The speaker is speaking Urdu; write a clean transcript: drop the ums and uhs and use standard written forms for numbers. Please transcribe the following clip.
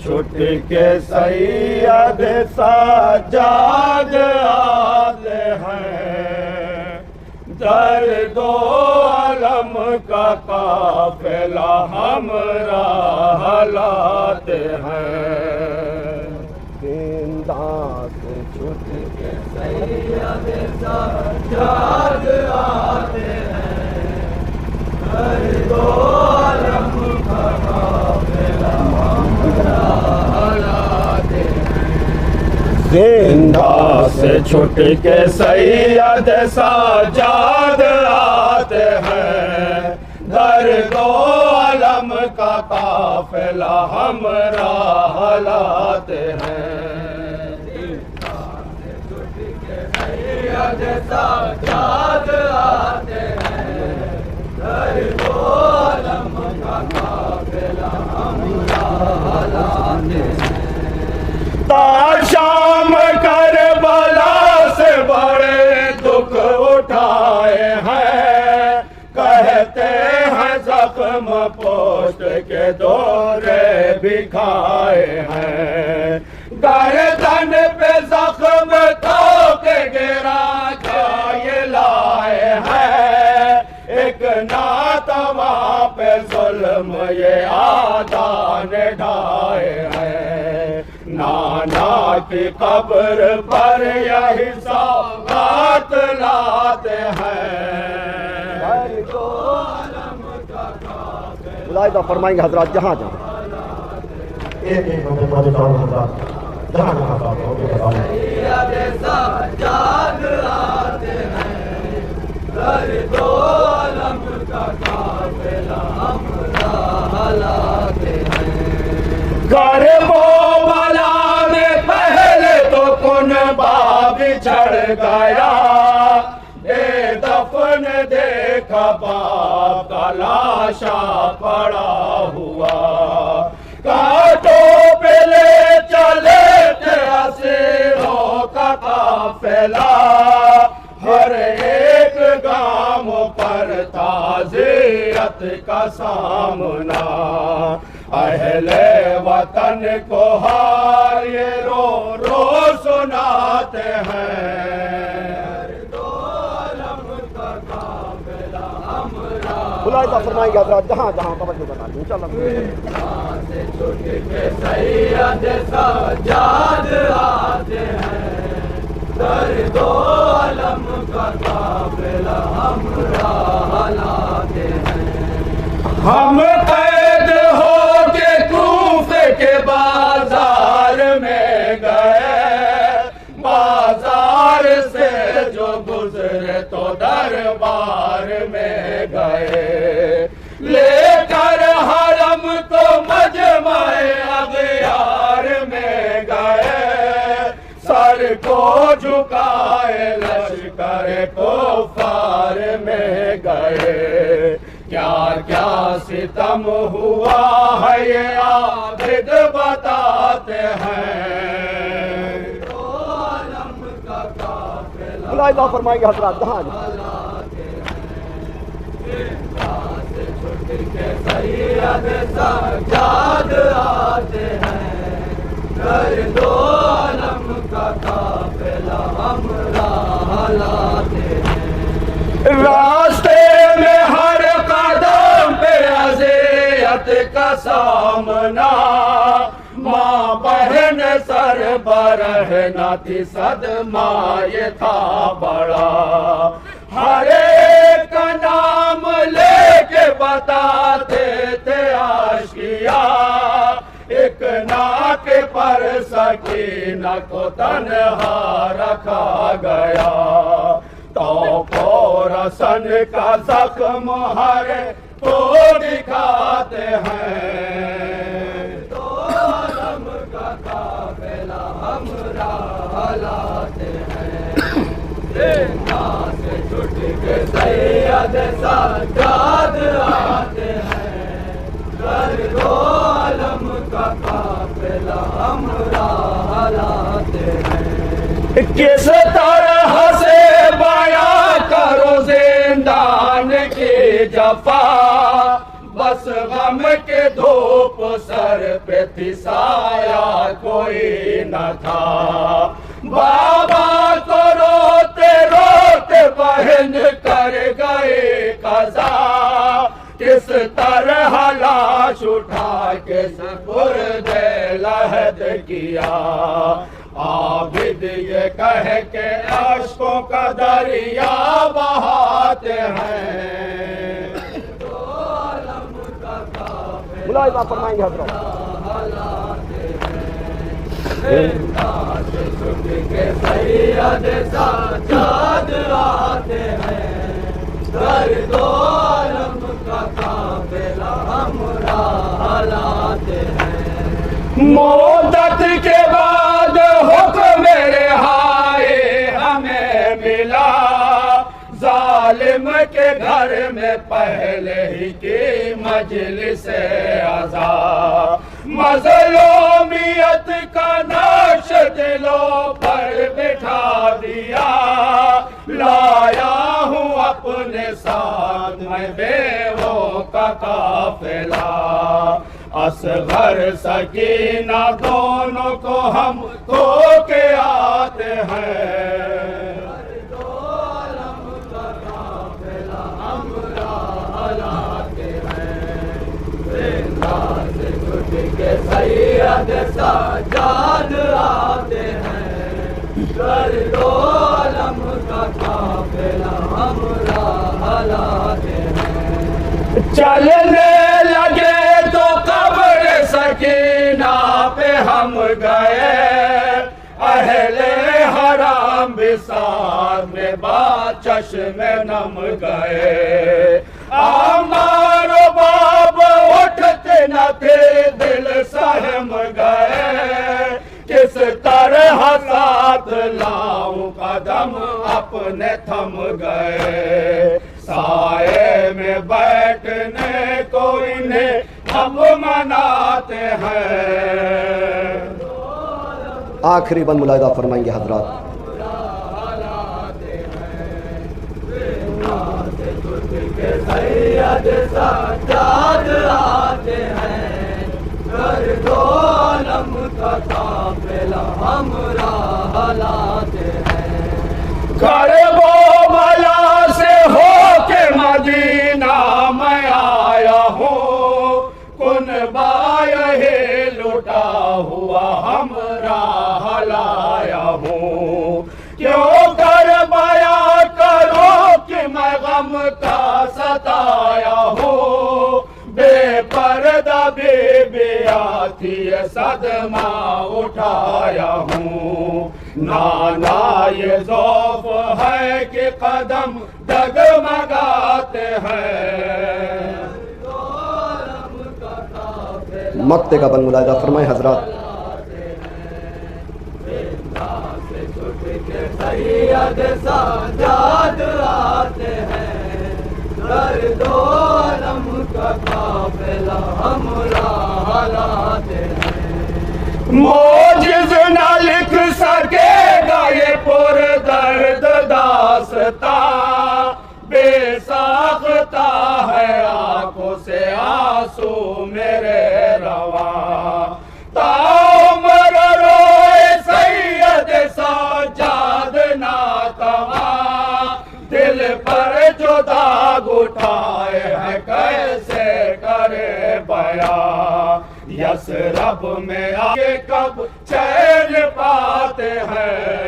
چھٹ کے سید سجاد آتے ہیں، درد و علم کا قافلہ ہمراہ لاتے ہیں، زندہ سے چھٹ کے سید سجاد آتے ہیں، درد و علم کا قافلہ ہمراہ لاتے ہیں، زندہ سے چھٹ کے سید سجاد آتے ہیں، درد و علم کا قافلہ ہمراہ لاتے ہیں، سید سجاد آتے ہیں، درد و علم کا قافلہ ہمراہ لاتے ہیں، تا شام کربلا سے بڑے دکھ اٹھائے ہیں، کہتے ہیں زخم پوشت کے دورے بھی کھائے ہیں، گردن پہ زخم تو کے گرا جائے لائے ہیں، ایک ناتواں پہ ظلم یہ آدان ڈھائے ہیں، نانا کی قبر پر یہی سوغات لاتے ہیں، ملاحظہ فرمائیں گے حضرات جہاں جہاں ایک ایک میں بتانے چاہوں گا حضرات جہاں جہاں بات ہو کے بتاؤں سید سجاد آتے ہیں، درد و علم کا قافلہ ہمراہ لاتے ہیں، غرب و بلا میں پہلے تو کنبہ بچھڑ گیا، بے دفن دیکھا باپ کا لاشا پڑا ہوا، کانٹوں پہ لے چلے تھے اسیروں کا قافلہ، ہر ایک گام پر تعزیت کا سامنا، اہل وطن کو ہار یہ رو رو سناتے ہیں، ملاحظہ فرمائیں گے حضرات جہاں جہاں توجہ بتا دیں انشاءاللہ سے چھٹ کے سید سجاد آتے ہیں، درد و علم کا قافلہ ہمراہ لاتے ہیں، ہم قید ہو کے کوفے کے بازار میں گئے، بازار سے جو گزرے تو دربار میں گئے، لے کر حرم تو مجمع اغیار میں گئے، سر کو جھکائے لشکر کفار میں گئے، کیا کیا ستم ہوا ہے یہ عابد بتاتے ہیں، ملاحظہ فرمائیں گے حضرات جہاں جہاں سید سجاد آتے ہیں، درد و علم کا قافلہ ہمراہ لاتے ہیں، راستے میں ہر قدم پہ اذیت کا سامنا، ماں بہن سر برہنہ تھی صدمہ یہ تھا بڑا، ہر ایک کا نام لے کے بتاتے تھے عاشقیاں، ایک ناک پر سکینہ کو تنہا رکھا گیا، تو رسن کا زخم ہر کو دکھاتے ہیں، تو علم کا قافلہ ہمراہ لاتے ہیں، زندہ سے چھٹ کے سید سجاد آتے ہیں، درد و علم کا قافلہ ہمراہ لاتے ہیں، کس طرح سے بیان کرو زندان کی جفا، بس غم کے دھوپ سر پہ تھی، سایہ کوئی نہ تھا۔ بابا کو روتے روتے بہن کر گئے قضا، کس طرح لاش اٹھا کے سپرد لحد کیا۔ عابد یہ کہہ کے اشکوں کا دریا بہاتے ہیں، ملاحظہ فرمائیں گے حضرات۔ سید سجاد آتے ہیں، درد و علم کا قافلہ ہمراہ لاتے ہیں۔ مدت کے بعد حکم رہائے ہمیں ملا، ظالم کے گھر میں پہلے ہی کی مجلس عزا، مظلومیت کا نقش دلوں پر بٹھا دیا، لایا ہوں اپنے ساتھ میں بیووں کا قافلہ، اصغر سکینہ دونوں کو ہم کھو کے آتے ہیں، سید سجاد آتے ہیں، درد و علم کا قافلہ ہمراہ لاتے ہیں۔ چلنے لگے تو قبر سکینہ پہ ہم گئے، اہل حرام بھی ساتھ میں بات چشم نم گئے، عمار و باب اٹھتے نہ تھے دل سہم گئے، کس طرح ساتھ لاؤں قدم اپنے تھم گئے، سائے میں بیٹھنے کو انہیں ہم مناتے ہیں۔ آخری بند ملاحظہ فرمائیں گے حضرات۔ سید سجاد آتے ہیں، درد و علم کا قافلہ ہمراہ لاتے ہیں۔ کرب و بلا سے ہو کے مدینہ میں آیا ہوں، کنبہ یہ لٹا ہوا ہمراہ لایا ہوں، کیوں کر بیاں کرو کہ میں غم کا ستایا ہوں، بے پردہ بے بیاں تھی صدمہ اٹھایا ہوں، نانا یہ ذوف ہے کہ قدم ڈگمگاتے ہیں، مقطع کا بند ملاحظہ فرمائیں حضرات۔ سید سجاد آتے ہیں، درد و علم کا قافلہ ہمراہ لاتے ہیں۔ موجز نہ لکھ سکے گا یہ پر درد داستاں، بے ساختہ ہے آنکھوں سے آنسو میرے رواں، تاعمر روئے سید سجاد ناتواں، دل پر جو داغ اٹھائے ہیں کیسے کرے بیاں، یثرب میں آگے کب چین پاتے ہیں۔